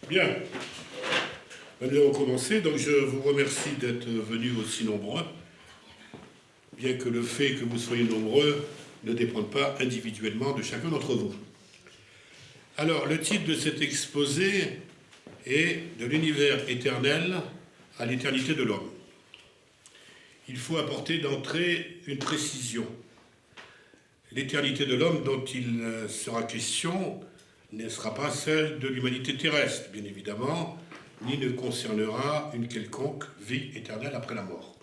Bien, nous allons commencer. Donc je vous remercie d'être venus aussi nombreux, bien que le fait que vous soyez nombreux ne dépende pas individuellement de chacun d'entre vous. Alors, le titre de cet exposé est « De l'univers éternel à l'éternité de l'homme ». Il faut apporter d'entrée une précision. L'éternité de l'homme dont il sera question ne sera pas celle de l'humanité terrestre, bien évidemment, ni ne concernera une quelconque vie éternelle après la mort.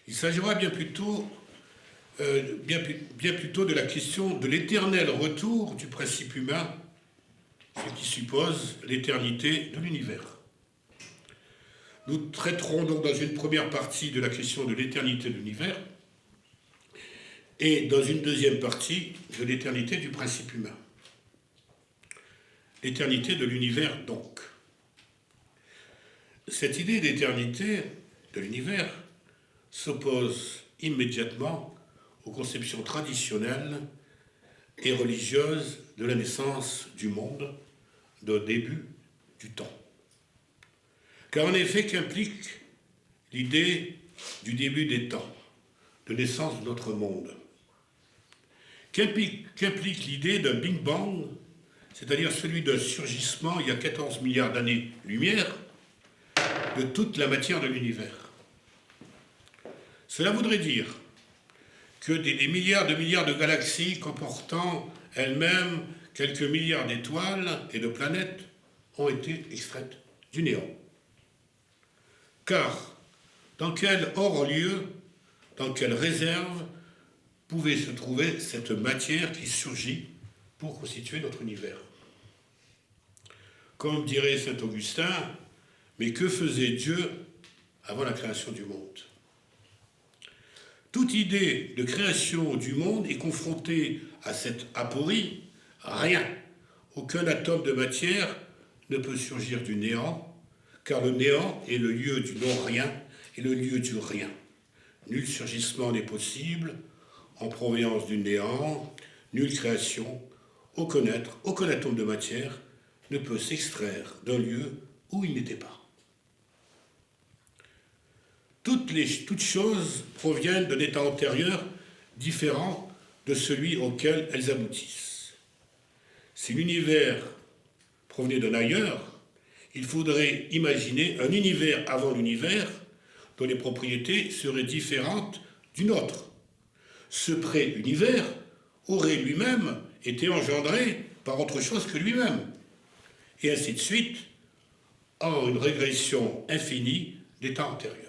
Il s'agira bien plutôt de la question de l'éternel retour du principe humain, ce qui suppose l'éternité de l'univers. Nous traiterons donc dans une première partie de la question de l'éternité de l'univers et dans une deuxième partie de l'éternité du principe humain. L'éternité de l'univers, donc. Cette idée d'éternité de l'univers s'oppose immédiatement aux conceptions traditionnelles et religieuses de la naissance du monde, du début du temps. Car en effet, qu'implique l'idée du début des temps, de naissance de notre monde? Qu'implique l'idée d'un Big Bang, c'est-à-dire celui d'un surgissement il y a 14 milliards d'années-lumière de toute la matière de l'univers? Cela voudrait dire que des milliards de galaxies comportant elles-mêmes quelques milliards d'étoiles et de planètes ont été extraites du néant. Car dans quel hors-lieu, dans quelle réserve pouvait se trouver cette matière qui surgit pour constituer notre univers? Comme dirait saint Augustin, mais que faisait Dieu avant la création du monde? Toute idée de création du monde est confrontée à cette aporie. Rien, aucun atome de matière ne peut surgir du néant, car le néant est le lieu du non-rien et le lieu du rien. Nul surgissement n'est possible en provenance du néant, nulle création, aucun être, aucun atome de matière ne peut s'extraire d'un lieu où il n'était pas. Toutes choses proviennent d'un état antérieur différent de celui auquel elles aboutissent. Si l'univers provenait d'un ailleurs, il faudrait imaginer un univers avant l'univers dont les propriétés seraient différentes du nôtre. Ce pré-univers aurait lui-même été engendré par autre chose que lui-même, et ainsi de suite, en une régression infinie d'états antérieurs.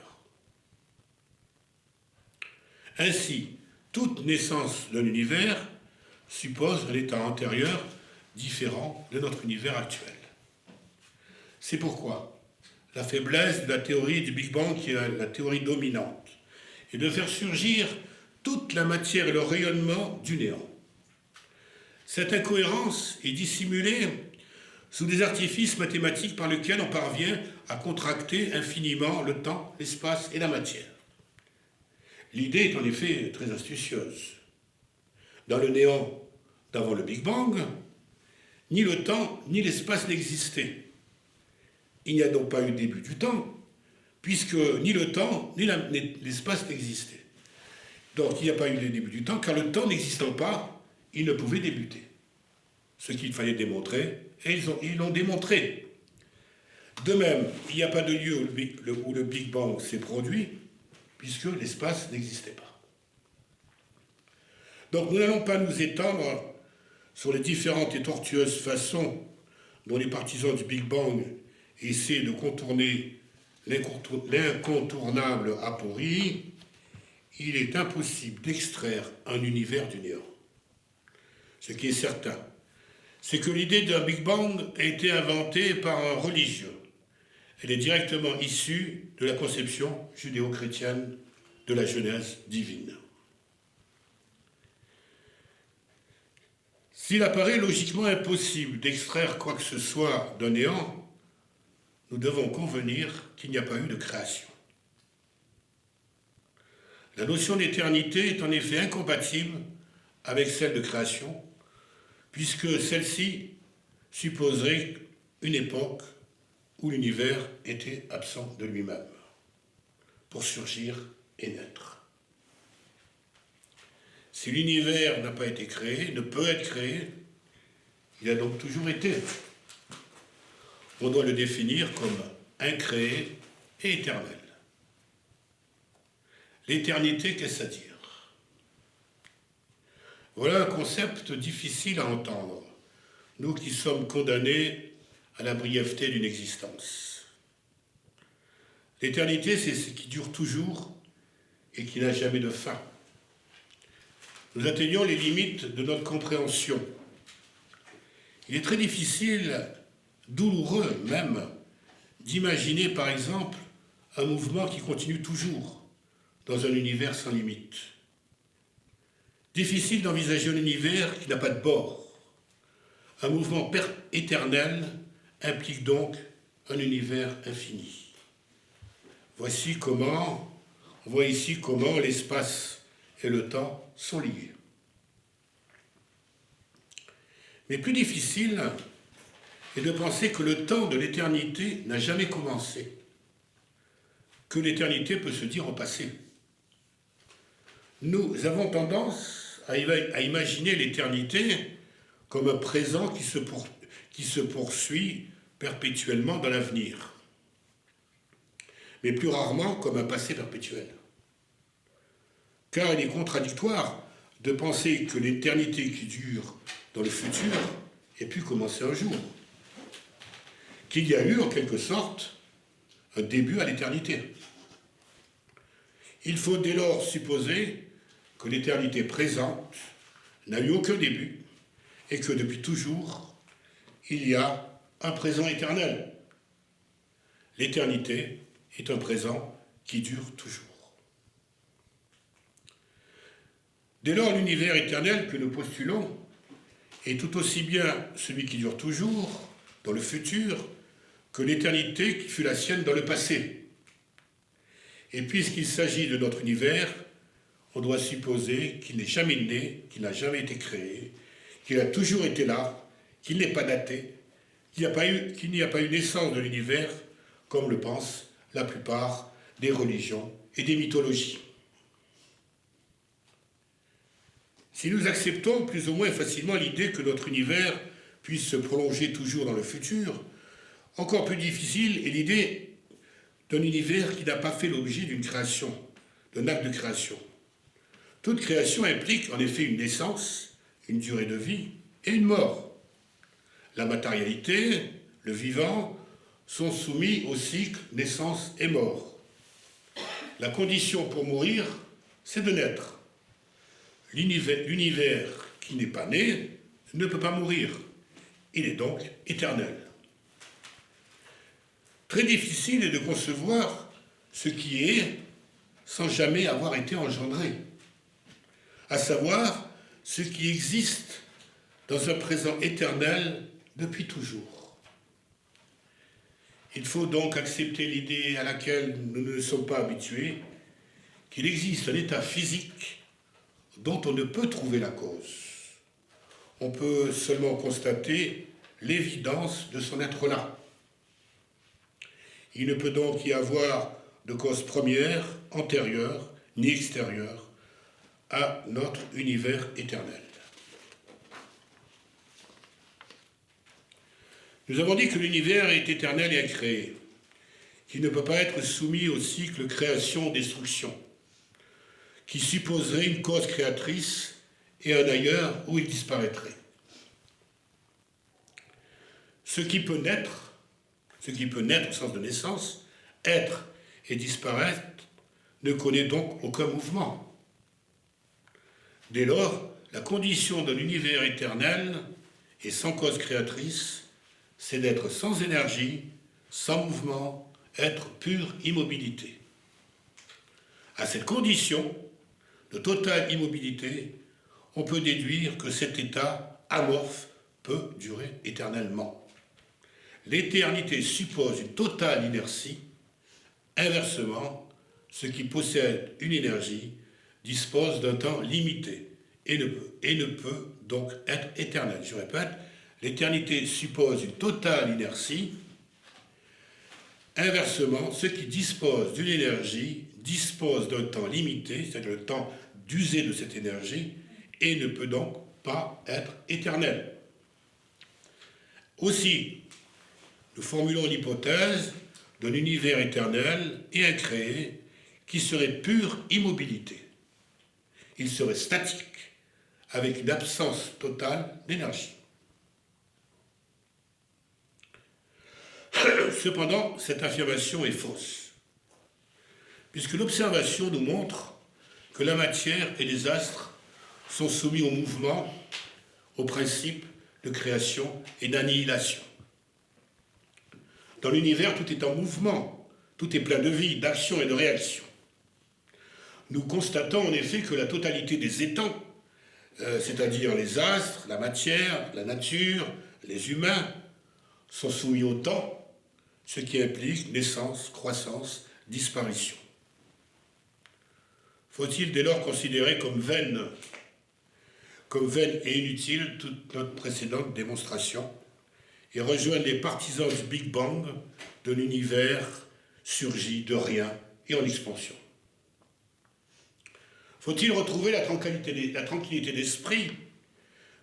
Ainsi, toute naissance d'un univers suppose un état antérieur différent de notre univers actuel. C'est pourquoi la faiblesse de la théorie du Big Bang, qui est la théorie dominante, est de faire surgir toute la matière et le rayonnement du néant. Cette incohérence est dissimulée sous des artifices mathématiques par lesquels on parvient à contracter infiniment le temps, l'espace et la matière. L'idée est en effet très astucieuse. Dans le néant d'avant le Big Bang, ni le temps ni l'espace n'existaient. Il n'y a donc pas eu début du temps, puisque ni le temps ni l'espace n'existaient. Donc il n'y a pas eu de début du temps, car le temps n'existant pas, il ne pouvait débuter. Ce qu'il fallait démontrer, et ils l'ont démontré. De même, il n'y a pas de lieu où le Big Bang s'est produit, puisque l'espace n'existait pas. Donc nous n'allons pas nous étendre sur les différentes et tortueuses façons dont les partisans du Big Bang essaient de contourner l'incontournable aporie. Il est impossible d'extraire un univers du néant. Ce qui est certain, c'est que l'idée d'un Big Bang a été inventée par un religieux. Elle est directement issue de la conception judéo-chrétienne de la Genèse divine. S'il apparaît logiquement impossible d'extraire quoi que ce soit d'un néant, nous devons convenir qu'il n'y a pas eu de création. La notion d'éternité est en effet incompatible avec celle de création, puisque celle-ci supposerait une époque où l'univers était absent de lui-même, pour surgir et naître. Si l'univers n'a pas été créé, ne peut être créé, il a donc toujours été. On doit le définir comme incréé et éternel. L'éternité, qu'est-ce à dire? Voilà un concept difficile à entendre, nous qui sommes condamnés à la brièveté d'une existence. L'éternité, c'est ce qui dure toujours et qui n'a jamais de fin. Nous atteignons les limites de notre compréhension. Il est très difficile, douloureux même, d'imaginer par exemple un mouvement qui continue toujours dans un univers sans limite. Difficile d'envisager un univers qui n'a pas de bord. Un mouvement éternel implique donc un univers infini. On voit ici comment l'espace et le temps sont liés. Mais plus difficile est de penser que le temps de l'éternité n'a jamais commencé, que l'éternité peut se dire au passé. Nous avons tendance à imaginer l'éternité comme un présent qui se poursuit perpétuellement dans l'avenir, mais plus rarement comme un passé perpétuel. Car il est contradictoire de penser que l'éternité qui dure dans le futur ait pu commencer un jour, qu'il y a eu en quelque sorte un début à l'éternité. Il faut dès lors supposer que l'éternité présente n'a eu aucun début et que depuis toujours, il y a un présent éternel. L'éternité est un présent qui dure toujours. Dès lors, l'univers éternel que nous postulons est tout aussi bien celui qui dure toujours, dans le futur, que l'éternité qui fut la sienne dans le passé. Et puisqu'il s'agit de notre univers, on doit supposer qu'il n'est jamais né, qu'il n'a jamais été créé, qu'il a toujours été là, qu'il n'est pas daté, qu'il n'y a pas eu naissance de l'univers, comme le pensent la plupart des religions et des mythologies. Si nous acceptons plus ou moins facilement l'idée que notre univers puisse se prolonger toujours dans le futur, encore plus difficile est l'idée d'un univers qui n'a pas fait l'objet d'une création, d'un acte de création. Toute création implique en effet une naissance, une durée de vie et une mort. La matérialité, le vivant, sont soumis au cycle naissance et mort. La condition pour mourir, c'est de naître. L'univers qui n'est pas né ne peut pas mourir. Il est donc éternel. Très difficile est de concevoir ce qui est sans jamais avoir été engendré, à savoir ce qui existe dans un présent éternel depuis toujours. Il faut donc accepter l'idée à laquelle nous ne sommes pas habitués, qu'il existe un état physique dont on ne peut trouver la cause. On peut seulement constater l'évidence de son être là. Il ne peut donc y avoir de cause première, antérieure, ni extérieure à notre univers éternel. Nous avons dit que l'univers est éternel et incréé, qu'il ne peut pas être soumis au cycle création-destruction, qui supposerait une cause créatrice et un ailleurs où il disparaîtrait. Ce qui peut naître au sens de naissance, être et disparaître, ne connaît donc aucun mouvement. Dès lors, la condition d'un univers éternel et sans cause créatrice, c'est d'être sans énergie, sans mouvement, être pure immobilité. À cette condition de totale immobilité, on peut déduire que cet état amorphe peut durer éternellement. L'éternité suppose une totale inertie. Inversement, ce qui possède une énergie dispose d'un temps limité et ne peut donc être éternel. Je répète, l'éternité suppose une totale inertie. Inversement, ceux qui disposent d'une énergie disposent d'un temps limité, c'est-à-dire le temps d'user de cette énergie, et ne peut donc pas être éternel. Aussi, nous formulons l'hypothèse d'un univers éternel et incréé qui serait pure immobilité. Il serait statique, avec une absence totale d'énergie. Cependant, cette affirmation est fausse, puisque l'observation nous montre que la matière et les astres sont soumis au mouvement, au principe de création et d'annihilation. Dans l'univers, tout est en mouvement, tout est plein de vie, d'action et de réaction. Nous constatons en effet que la totalité des étangs, c'est-à-dire les astres, la matière, la nature, les humains, sont soumis au temps, ce qui implique naissance, croissance, disparition. Faut-il dès lors considérer comme vaine et inutile toute notre précédente démonstration et rejoindre les partisans du Big Bang, de l'univers surgi de rien et en expansion? Faut-il retrouver la tranquillité d'esprit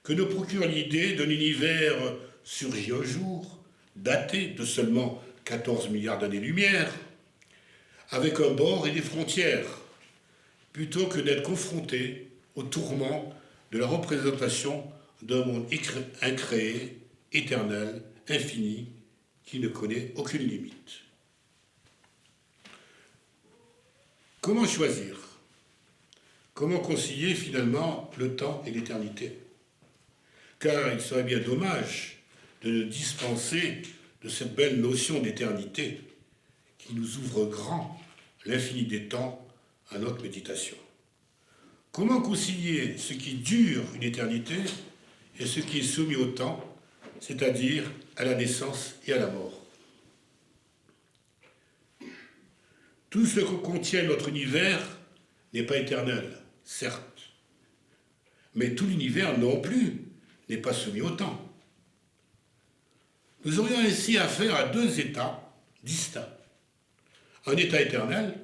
que nous procure l'idée d'un univers surgi un jour, daté de seulement 14 milliards d'années-lumière, avec un bord et des frontières, plutôt que d'être confronté au tourment de la représentation d'un monde incréé, éternel, infini, qui ne connaît aucune limite? Comment choisir? Comment concilier finalement le temps et l'éternité? Car il serait bien dommage de nous dispenser de cette belle notion d'éternité qui nous ouvre grand l'infini des temps à notre méditation. Comment concilier ce qui dure une éternité et ce qui est soumis au temps, c'est-à-dire à la naissance et à la mort? Tout ce que contient notre univers n'est pas éternel, certes, mais tout l'univers non plus n'est pas soumis au temps. Nous aurions ainsi affaire à deux états distincts, un état éternel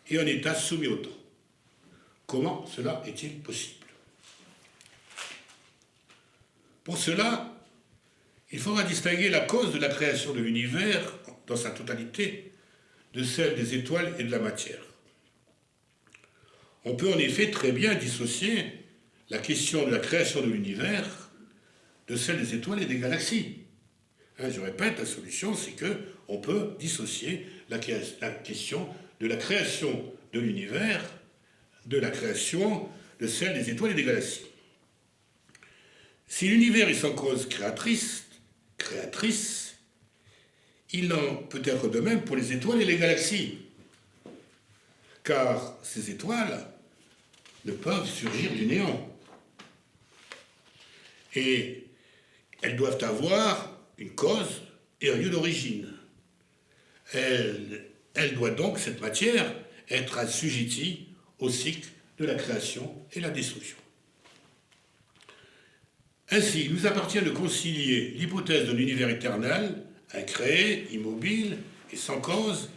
et un état soumis au temps. Comment cela est-il possible? Pour cela, il faudra distinguer la cause de la création de l'univers dans sa totalité de celle des étoiles et de la matière. On peut en effet très bien dissocier la question de la création de l'univers de celle des étoiles et des galaxies. Je répète, la solution, c'est qu'on peut dissocier la question de la création de l'univers de la création de celle des étoiles et des galaxies. Si l'univers est sans cause créatrice, il en peut être de même pour les étoiles et les galaxies, car ces étoiles ne peuvent surgir du néant. Et elles doivent avoir une cause et un lieu d'origine. Elle doit donc, cette matière, être assujettie au cycle de la création et la destruction. Ainsi, il nous appartient de concilier l'hypothèse de l'univers éternel, incréé, immobile et sans cause,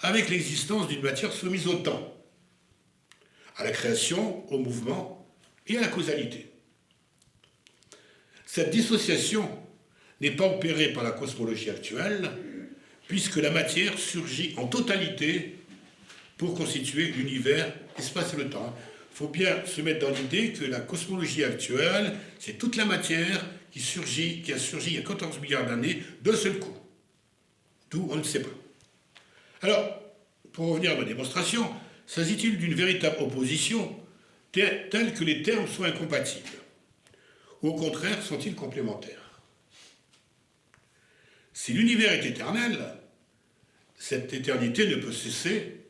avec l'existence d'une matière soumise au temps, à la création, au mouvement et à la causalité. Cette dissociation n'est pas opérée par la cosmologie actuelle, puisque la matière surgit en totalité pour constituer l'univers, l'espace et le temps. Il faut bien se mettre dans l'idée que la cosmologie actuelle, c'est toute la matière qui a surgi il y a 14 milliards d'années d'un seul coup. D'où on ne sait pas. Alors, pour revenir à ma démonstration, s'agit-il d'une véritable opposition telle que les termes soient incompatibles? Ou au contraire, sont-ils complémentaires? Si l'univers est éternel, cette éternité ne peut cesser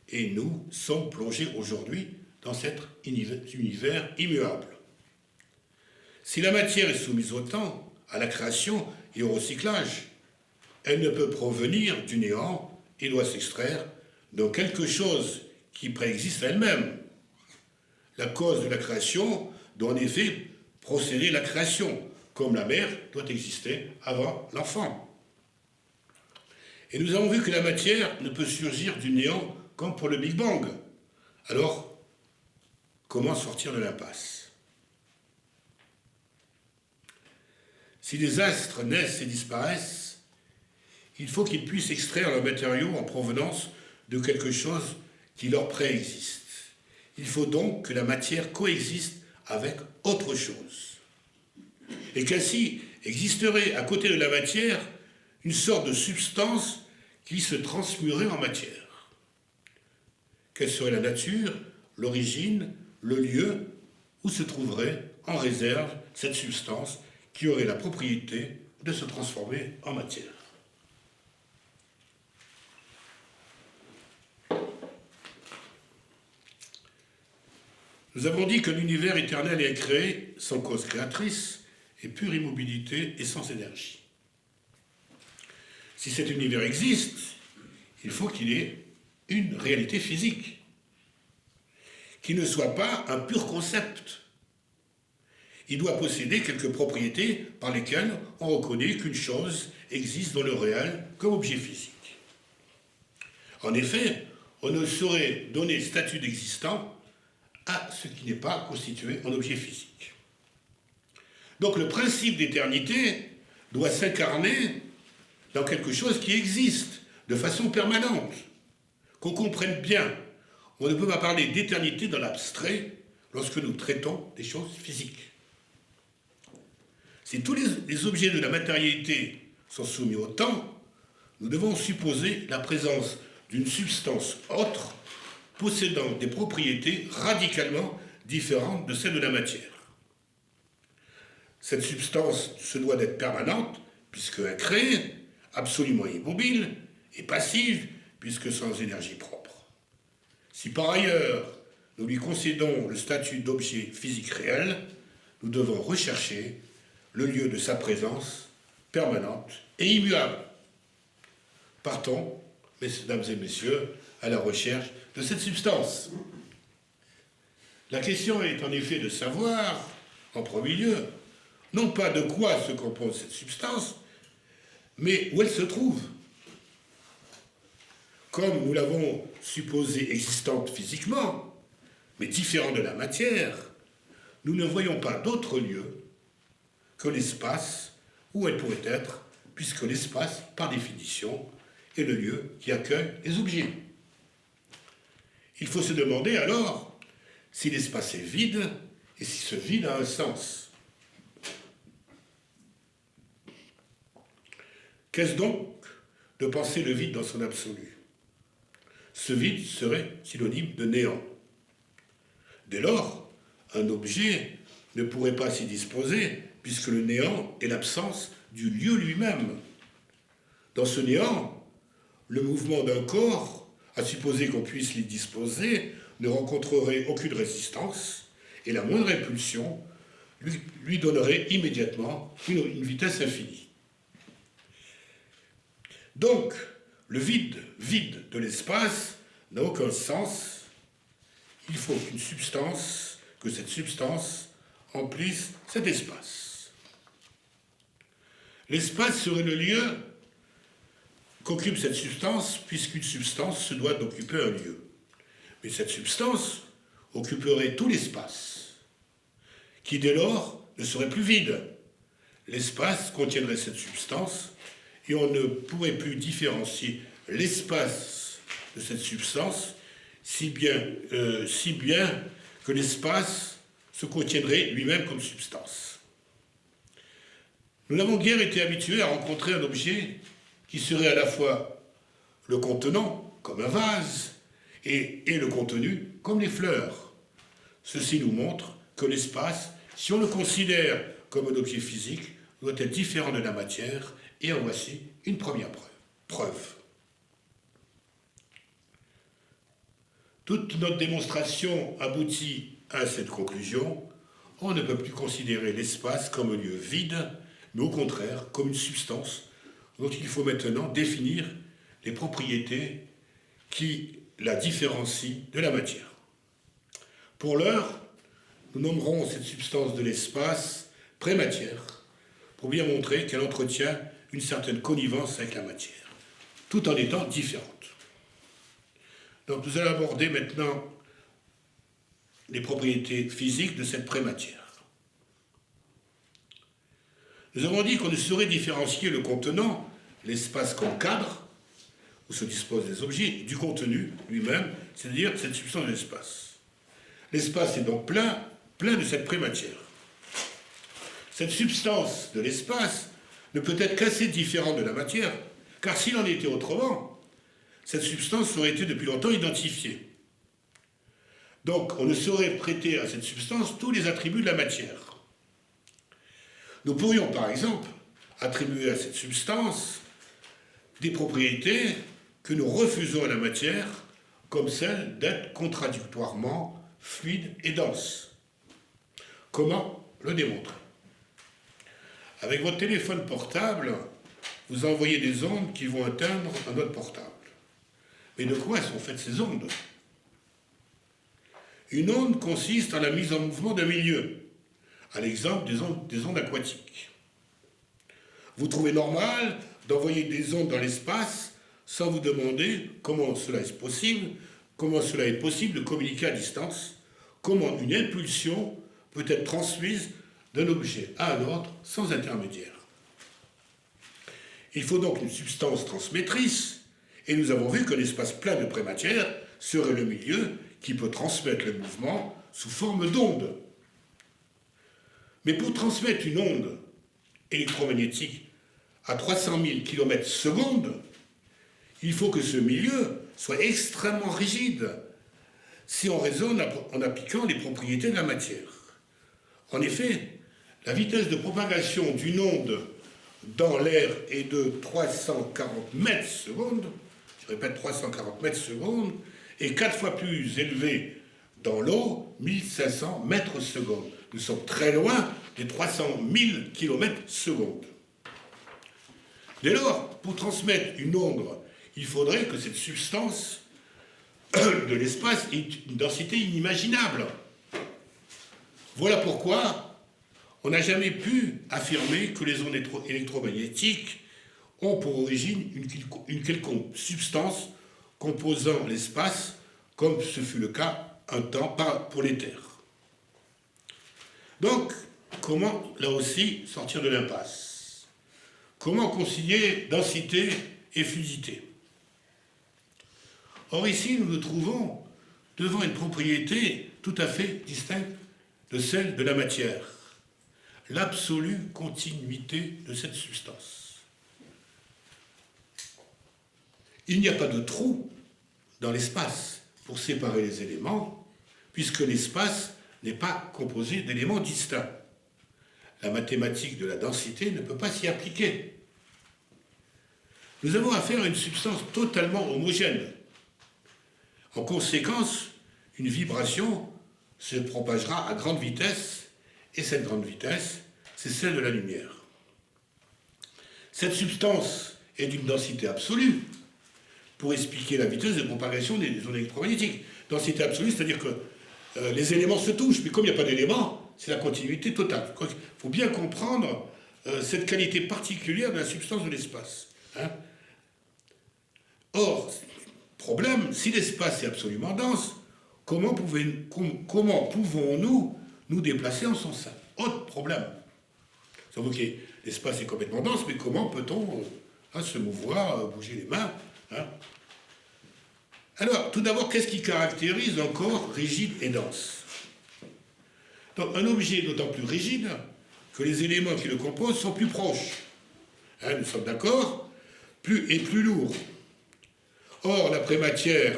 et nous sommes plongés aujourd'hui dans cet univers immuable. Si la matière est soumise au temps, à la création et au recyclage, elle ne peut provenir du néant et doit s'extraire de quelque chose qui préexiste à elle-même. La cause de la création doit en effet procéder à la création, comme la mère doit exister avant l'enfant. Et nous avons vu que la matière ne peut surgir du néant comme pour le Big Bang. Alors, comment sortir de l'impasse? Si les astres naissent et disparaissent, il faut qu'ils puissent extraire leurs matériaux en provenance de quelque chose qui leur préexiste. Il faut donc que la matière coexiste avec autre chose. Et qu'ainsi existerait à côté de la matière une sorte de substance qui se transmuerait en matière. Quelle serait la nature, l'origine, le lieu où se trouverait en réserve cette substance qui aurait la propriété de se transformer en matière? Nous avons dit que l'univers éternel est créé sans cause créatrice et pure immobilité et sans énergie. Si cet univers existe, il faut qu'il ait une réalité physique, qui ne soit pas un pur concept. Il doit posséder quelques propriétés par lesquelles on reconnaît qu'une chose existe dans le réel comme objet physique. En effet, on ne saurait donner statut d'existant à ce qui n'est pas constitué en objet physique. Donc le principe d'éternité doit s'incarner dans quelque chose qui existe de façon permanente, qu'on comprenne bien. On ne peut pas parler d'éternité dans l'abstrait lorsque nous traitons des choses physiques. Si tous les objets de la matérialité sont soumis au temps, nous devons supposer la présence d'une substance autre possédant des propriétés radicalement différentes de celles de la matière. Cette substance se doit d'être permanente, puisque incréée, absolument immobile, et passive, puisque sans énergie propre. Si par ailleurs nous lui concédons le statut d'objet physique réel, nous devons rechercher le lieu de sa présence permanente et immuable. Partons, mesdames et messieurs, à la recherche de cette substance. La question est en effet de savoir, en premier lieu, non pas de quoi se compose cette substance, mais où elle se trouve. Comme nous l'avons supposée existante physiquement, mais différente de la matière, nous ne voyons pas d'autre lieu que l'espace où elle pourrait être, puisque l'espace, par définition, est le lieu qui accueille les objets. Il faut se demander alors si l'espace est vide et si ce vide a un sens. Qu'est-ce donc de penser le vide dans son absolu? Ce vide serait synonyme de néant. Dès lors, un objet ne pourrait pas s'y disposer, puisque le néant est l'absence du lieu lui-même. Dans ce néant, le mouvement d'un corps, à supposer qu'on puisse l'y disposer, ne rencontrerait aucune résistance, et la moindre impulsion lui donnerait immédiatement une vitesse infinie. Donc, le vide de l'espace n'a aucun sens. Il faut que cette substance emplisse cet espace. L'espace serait le lieu qu'occupe cette substance, puisqu'une substance se doit d'occuper un lieu. Mais cette substance occuperait tout l'espace, qui dès lors ne serait plus vide. L'espace contiendrait cette substance, et on ne pourrait plus différencier l'espace de cette substance, si bien que l'espace se contiendrait lui-même comme substance. Nous n'avons guère été habitués à rencontrer un objet qui serait à la fois le contenant, comme un vase, et le contenu, comme les fleurs. Ceci nous montre que l'espace, si on le considère comme un objet physique, doit être différent de la matière, et en voici une première preuve. Toute notre démonstration aboutit à cette conclusion. On ne peut plus considérer l'espace comme un lieu vide, mais au contraire comme une substance dont il faut maintenant définir les propriétés qui la différencient de la matière. Pour l'heure, nous nommerons cette substance de l'espace prématière, pour bien montrer qu'elle entretient une certaine connivence avec la matière, tout en étant différente. Donc nous allons aborder maintenant les propriétés physiques de cette prématière. Nous avons dit qu'on ne saurait différencier le contenant, l'espace comme cadre, où se disposent les objets, du contenu lui-même, c'est-à-dire cette substance de l'espace. L'espace est donc plein de cette prématière. Cette substance de l'espace ne peut être qu'assez différente de la matière, car s'il en était autrement, cette substance aurait été depuis longtemps identifiée. Donc, on ne saurait prêter à cette substance tous les attributs de la matière. Nous pourrions, par exemple, attribuer à cette substance des propriétés que nous refusons à la matière, comme celle d'être contradictoirement fluide et dense. Comment le démontrer? Avec votre téléphone portable, vous envoyez des ondes qui vont atteindre un autre portable. Mais de quoi sont faites ces ondes? Une onde consiste en la mise en mouvement d'un milieu, à l'exemple des ondes aquatiques. Vous trouvez normal d'envoyer des ondes dans l'espace sans vous demander comment cela est possible de communiquer à distance, comment une impulsion peut être transmise d'un objet à un autre sans intermédiaire. Il faut donc une substance transmettrice, et nous avons vu que l'espace plein de prématière serait le milieu qui peut transmettre le mouvement sous forme d'onde. Mais pour transmettre une onde électromagnétique à 300 000 km/s, il faut que ce milieu soit extrêmement rigide si on raisonne en appliquant les propriétés de la matière. En effet, la vitesse de propagation d'une onde dans l'air est de 340 mètres secondes, je répète 340 mètres secondes, et 4 fois plus élevée dans l'eau, 1500 mètres secondes. Nous sommes très loin des 300 000 km/s. Dès lors, pour transmettre une onde, il faudrait que cette substance de l'espace ait une densité inimaginable. Voilà pourquoi on n'a jamais pu affirmer que les ondes électromagnétiques ont pour origine une quelconque substance composant l'espace, comme ce fut le cas un temps pour l'éther. Donc, comment, là aussi, sortir de l'impasse? Comment concilier densité et fluidité? Or, ici, nous nous trouvons devant une propriété tout à fait distincte de celle de la matière, l'absolue continuité de cette substance. Il n'y a pas de trou dans l'espace pour séparer les éléments, puisque l'espace n'est pas composé d'éléments distincts. La mathématique de la densité ne peut pas s'y appliquer. Nous avons affaire à une substance totalement homogène. En conséquence, une vibration se propagera à grande vitesse, et cette grande vitesse, c'est celle de la lumière. Cette substance est d'une densité absolue pour expliquer la vitesse de propagation des ondes électromagnétiques. Densité absolue, c'est-à-dire que les éléments se touchent, mais comme il n'y a pas d'éléments, c'est la continuité totale. Il faut bien comprendre cette qualité particulière de la substance de l'espace. Or, problème, si l'espace est absolument dense, comment pouvons-nous nous déplacer en son sein? Autre problème. Vous savez que l'espace est complètement dense, mais comment peut-on se mouvoir, bouger les mains? Alors, tout d'abord, qu'est-ce qui caractérise un corps rigide et dense? Donc, un objet est d'autant plus rigide que les éléments qui le composent sont plus proches. Nous sommes d'accord? Plus lourd. Or, la prématière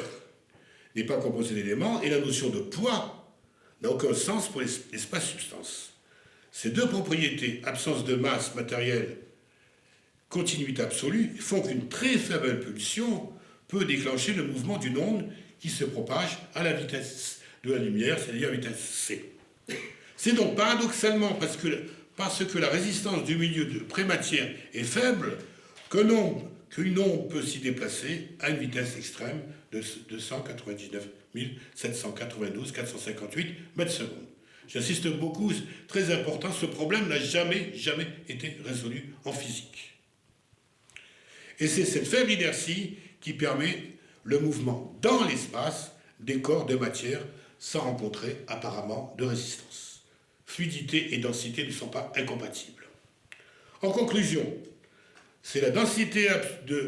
n'est pas composée d'éléments et la notion de poids n'a aucun sens pour l'espace-substance. Ces deux propriétés, absence de masse matérielle, continuité absolue, font qu'une très faible impulsion peut déclencher le mouvement d'une onde qui se propage à la vitesse de la lumière, c'est-à-dire à vitesse c. C'est donc paradoxalement parce que la résistance du milieu de prématière est faible qu'une onde peut s'y déplacer à une vitesse extrême de 299 792 458 mètres secondes. J'insiste beaucoup, très important, ce problème n'a jamais été résolu en physique. Et c'est cette faible inertie qui permet le mouvement dans l'espace des corps de matière sans rencontrer apparemment de résistance. Fluidité et densité ne sont pas incompatibles. En conclusion, c'est la densité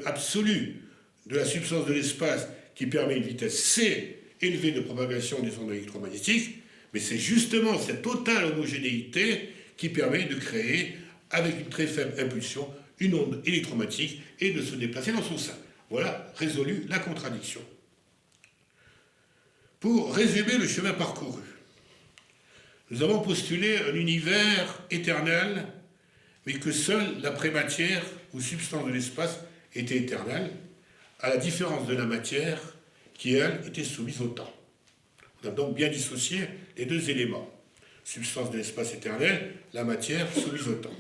absolue de la substance de l'espace qui permet une vitesse c élevée de propagation des ondes électromagnétiques, mais c'est justement cette totale homogénéité qui permet de créer, avec une très faible impulsion, une onde électromagnétique et de se déplacer dans son sein. Voilà, résolu la contradiction. Pour résumer le chemin parcouru, nous avons postulé un univers éternel, mais que seule la prématière ou substance de l'espace était éternelle, à la différence de la matière qui, elle, était soumise au temps. On a donc bien dissocié les deux éléments. Substance de l'espace éternel, la matière soumise au temps.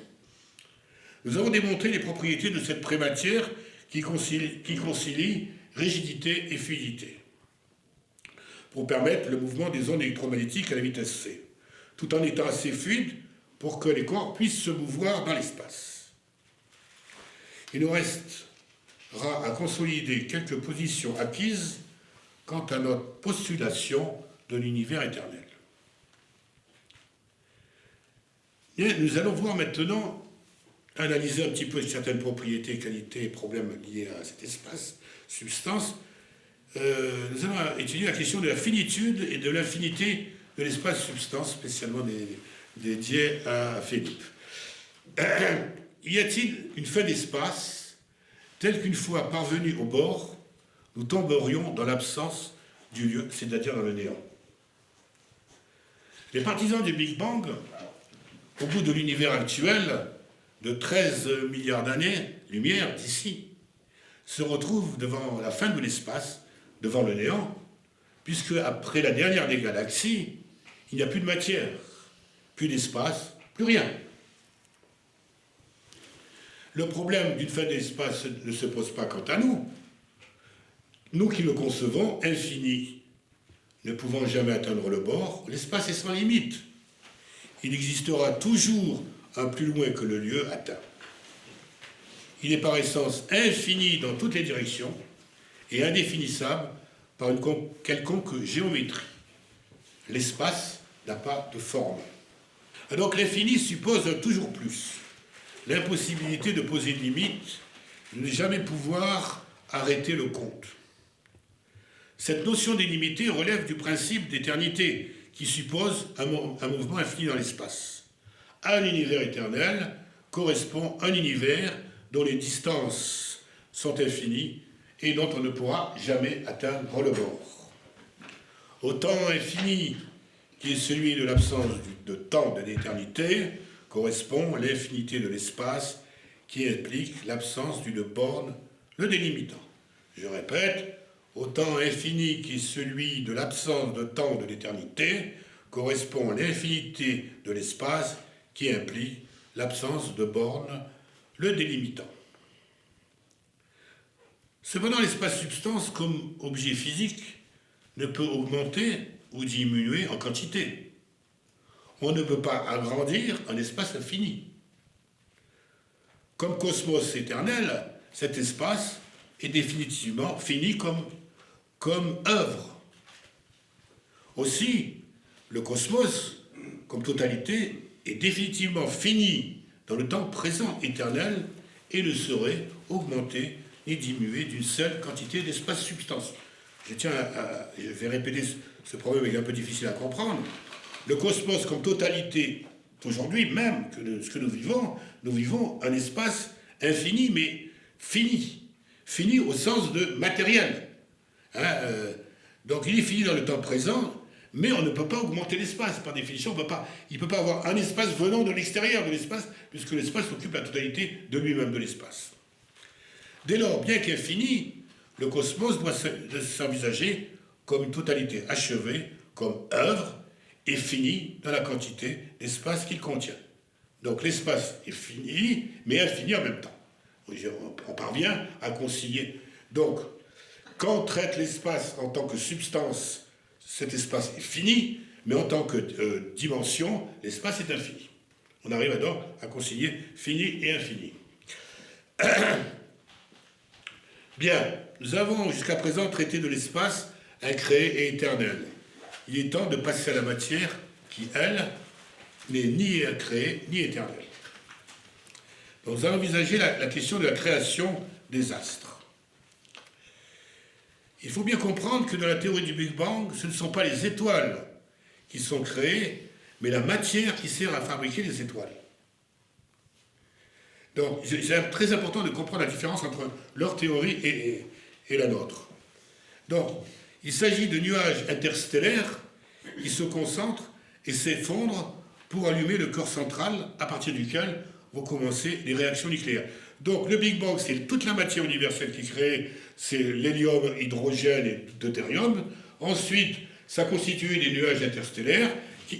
Nous avons démontré les propriétés de cette prématière qui concilie rigidité et fluidité, pour permettre le mouvement des ondes électromagnétiques à la vitesse c, tout en étant assez fluide pour que les corps puissent se mouvoir dans l'espace. Il nous restera à consolider quelques positions acquises quant à notre postulation de l'univers éternel. Et nous allons voir maintenant, analyser un petit peu certaines propriétés, qualités et problèmes liés à cet espace, substance. Nous allons étudier la question de la finitude et de l'infinité de l'espace substance, spécialement dédié à Philippe. Y a-t-il une fin d'espace telle qu'une fois parvenus au bord, nous tomberions dans l'absence du lieu, c'est-à-dire dans le néant? Les partisans du Big Bang, au bout de l'univers actuel, de 13 milliards d'années-lumière d'ici, se retrouvent devant la fin de l'espace, devant le néant, puisque après la dernière des galaxies, il n'y a plus de matière, plus d'espace, plus rien. Le problème d'une fin d'espace ne se pose pas quant à nous. Nous qui le concevons infini, ne pouvant jamais atteindre le bord, l'espace est sans limite. Il existera toujours un plus loin que le lieu atteint. Il est par essence infini dans toutes les directions et indéfinissable par une quelconque géométrie. L'espace n'a pas de forme. Donc l'infini suppose un toujours plus, l'impossibilité de poser de limite, de ne jamais pouvoir arrêter le compte. Cette notion d'illimité relève du principe d'éternité qui suppose un mouvement infini dans l'espace. À un univers éternel correspond un univers dont les distances sont infinies et dont on ne pourra jamais atteindre le bord. Au temps infini, qui est celui de l'absence de temps de l'éternité, correspond l'infinité de l'espace qui implique l'absence d'une borne le délimitant. Je répète, au temps infini qui est celui de l'absence de temps de l'éternité, correspond l'infinité de l'espace qui implique l'absence de borne le délimitant. Cependant, l'espace-substance, comme objet physique, ne peut augmenter ou diminuer en quantité. On ne peut pas agrandir un espace infini. Comme cosmos éternel, cet espace est définitivement fini comme œuvre. Aussi, le cosmos, comme totalité, est définitivement fini dans le temps présent éternel et ne saurait augmenter ni diminuer d'une seule quantité d'espace-substance. Je vais répéter ce problème qui est un peu difficile à comprendre. Le cosmos comme totalité, aujourd'hui même, ce que nous vivons un espace infini, mais fini. Fini au sens de matériel. Donc il est fini dans le temps présent, mais on ne peut pas augmenter l'espace. Par définition, il ne peut pas avoir un espace venant de l'extérieur de l'espace, puisque l'espace occupe la totalité de lui-même de l'espace. Dès lors, bien qu'infini, le cosmos doit s'envisager comme une totalité achevée, comme œuvre, et finie dans la quantité d'espace qu'il contient. Donc l'espace est fini, mais infini en même temps. On parvient à concilier. Donc, quand on traite l'espace en tant que substance, cet espace est fini, mais en tant que dimension, l'espace est infini. On arrive alors à concilier fini et infini. Bien, nous avons jusqu'à présent traité de l'espace incréé et éternel. Il est temps de passer à la matière qui, elle, n'est ni incréée ni éternelle. Donc, nous allons envisager la question de la création des astres. Il faut bien comprendre que dans la théorie du Big Bang, ce ne sont pas les étoiles qui sont créées, mais la matière qui sert à fabriquer les étoiles. Donc, c'est très important de comprendre la différence entre leur théorie et la nôtre. Donc, il s'agit de nuages interstellaires qui se concentrent et s'effondrent pour allumer le corps central à partir duquel vont commencer les réactions nucléaires. Donc, le Big Bang, c'est toute la matière universelle qui est créée, c'est l'hélium, hydrogène et deutérium. Ensuite, ça constitue des nuages interstellaires,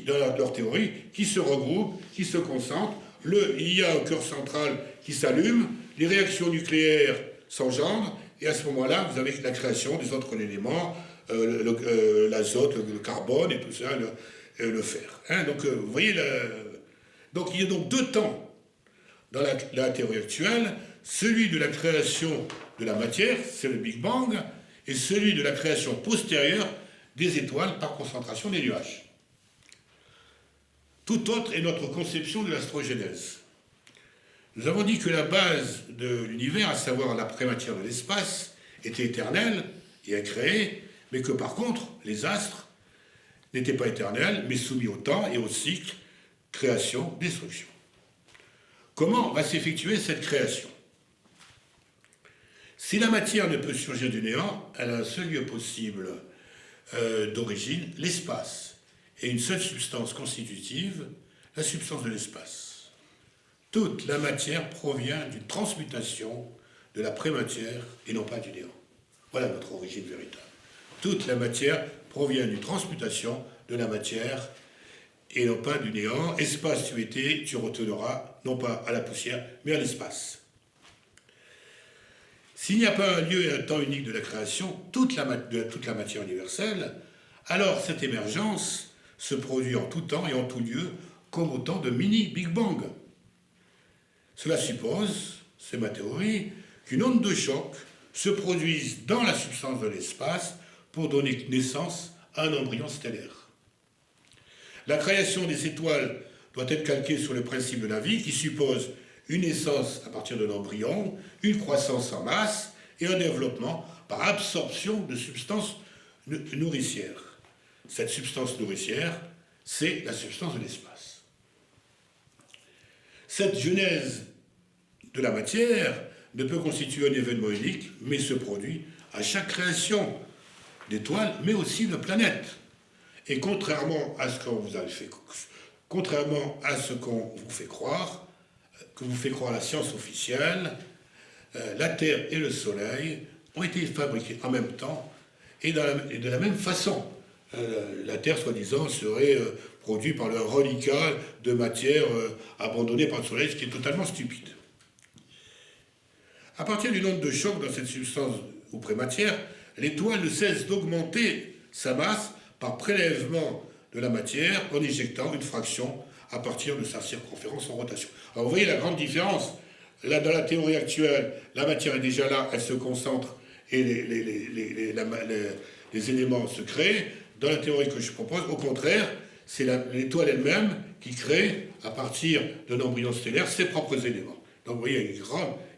dans leur théorie, qui se regroupent, qui se concentrent. Il y a un cœur central qui s'allume, les réactions nucléaires s'engendrent, et à ce moment-là, vous avez la création des autres éléments, l'azote, le carbone et tout ça, le fer. Hein, donc, vous voyez, donc il y a donc deux temps dans la théorie actuelle, celui de la création de la matière, c'est le Big Bang, et celui de la création postérieure des étoiles par concentration des nuages. Tout autre est notre conception de l'astrogenèse. Nous avons dit que la base de l'univers, à savoir la prématière de l'espace, était éternelle et incréée, mais que par contre, les astres n'étaient pas éternels, mais soumis au temps et au cycle, création, destruction. Comment va s'effectuer cette création? Si la matière ne peut surgir du néant, elle a un seul lieu possible d'origine, l'espace, et une seule substance constitutive, la substance de l'espace. Toute la matière provient d'une transmutation de la prématière et non pas du néant. Voilà notre origine véritable. Toute la matière provient d'une transmutation de la matière et non pas du néant. Espace tu étais, tu retourneras, non pas à la poussière, mais à l'espace. S'il n'y a pas un lieu et un temps unique de la création, toute la matière universelle, alors cette émergence se produit en tout temps et en tout lieu, comme autant de mini-Big Bang. Cela suppose, c'est ma théorie, qu'une onde de choc se produise dans la substance de l'espace pour donner naissance à un embryon stellaire. La création des étoiles doit être calquée sur le principe de la vie qui suppose une naissance à partir de l'embryon, une croissance en masse et un développement par absorption de substances nourricières. Cette substance nourricière, c'est la substance de l'espace. Cette genèse de la matière ne peut constituer un événement unique, mais se produit à chaque création d'étoiles, mais aussi de planètes. Et contrairement à ce qu'on vous fait croire, que vous fait croire la science officielle, la Terre et le Soleil ont été fabriqués en même temps et de la même façon. La Terre, soi-disant, serait produite par le reliquat de matière abandonnée par le Soleil, ce qui est totalement stupide. À partir d'une onde de choc dans cette substance ou prématière, l'étoile ne cesse d'augmenter sa masse par prélèvement de la matière en éjectant une fraction à partir de sa circonférence en rotation. Alors vous voyez la grande différence. Là, dans la théorie actuelle, la matière est déjà là, elle se concentre et les éléments se créent. Dans la théorie que je propose, au contraire, c'est l'étoile elle-même qui crée, à partir d'un embryon stellaire, ses propres éléments. Donc vous voyez, il y a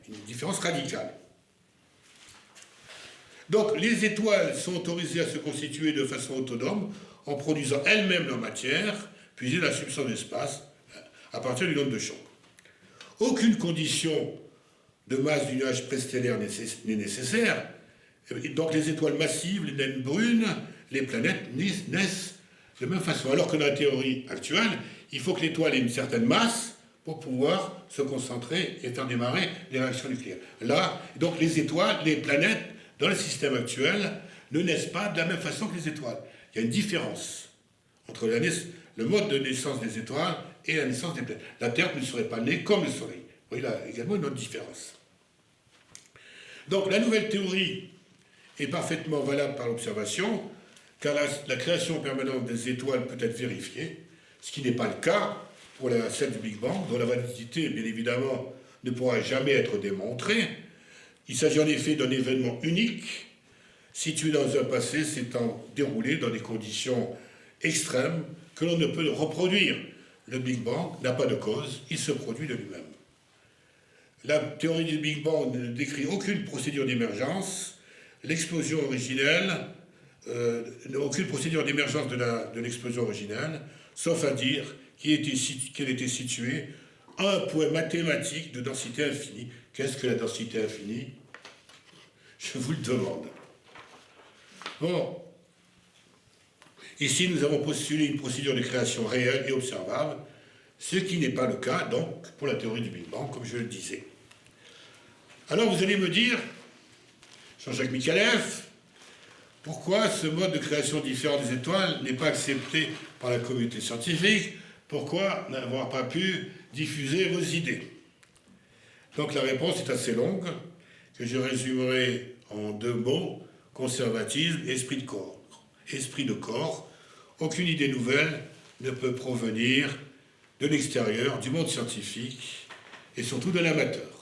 une différence radicale. Donc les étoiles sont autorisées à se constituer de façon autonome en produisant elles-mêmes leur matière, puisée dans la substance d'espace, à partir d'une onde de choc. Aucune condition de masse du nuage préstellaire n'est nécessaire. Donc les étoiles massives, les naines brunes, les planètes naissent de la même façon. Alors que dans la théorie actuelle, il faut que l'étoile ait une certaine masse pour pouvoir se concentrer et faire démarrer les réactions nucléaires. Là, donc les étoiles, les planètes, dans le système actuel, ne naissent pas de la même façon que les étoiles. Il y a une différence entre le mode de naissance des étoiles et la naissance des planètes. La Terre ne serait pas née comme le Soleil. Vous voyez là également une autre différence. Donc la nouvelle théorie est parfaitement valable par l'observation. car la création permanente des étoiles peut être vérifiée, ce qui n'est pas le cas pour celle du Big Bang, dont la validité, bien évidemment, ne pourra jamais être démontrée. Il s'agit en effet d'un événement unique, situé dans un passé s'étant déroulé dans des conditions extrêmes que l'on ne peut reproduire. Le Big Bang n'a pas de cause, il se produit de lui-même. La théorie du Big Bang ne décrit aucune procédure d'émergence. L'explosion originelle, aucune procédure d'émergence de l'explosion originelle, sauf à dire qu'elle était située à un point mathématique de densité infinie. Qu'est-ce que la densité infinie? Je vous le demande. Bon. Ici, nous avons postulé une procédure de création réelle et observable, ce qui n'est pas le cas, donc, pour la théorie du Big Bang, comme je le disais. Alors, vous allez me dire, Jean-Jacques Micallef, pourquoi ce mode de création différent des étoiles n'est pas accepté par la communauté scientifique? Pourquoi n'avoir pas pu diffuser vos idées? Donc, la réponse est assez longue, que je résumerai en 2 mots, conservatisme et esprit de corps. Esprit de corps, aucune idée nouvelle ne peut provenir de l'extérieur, du monde scientifique, et surtout de l'amateur.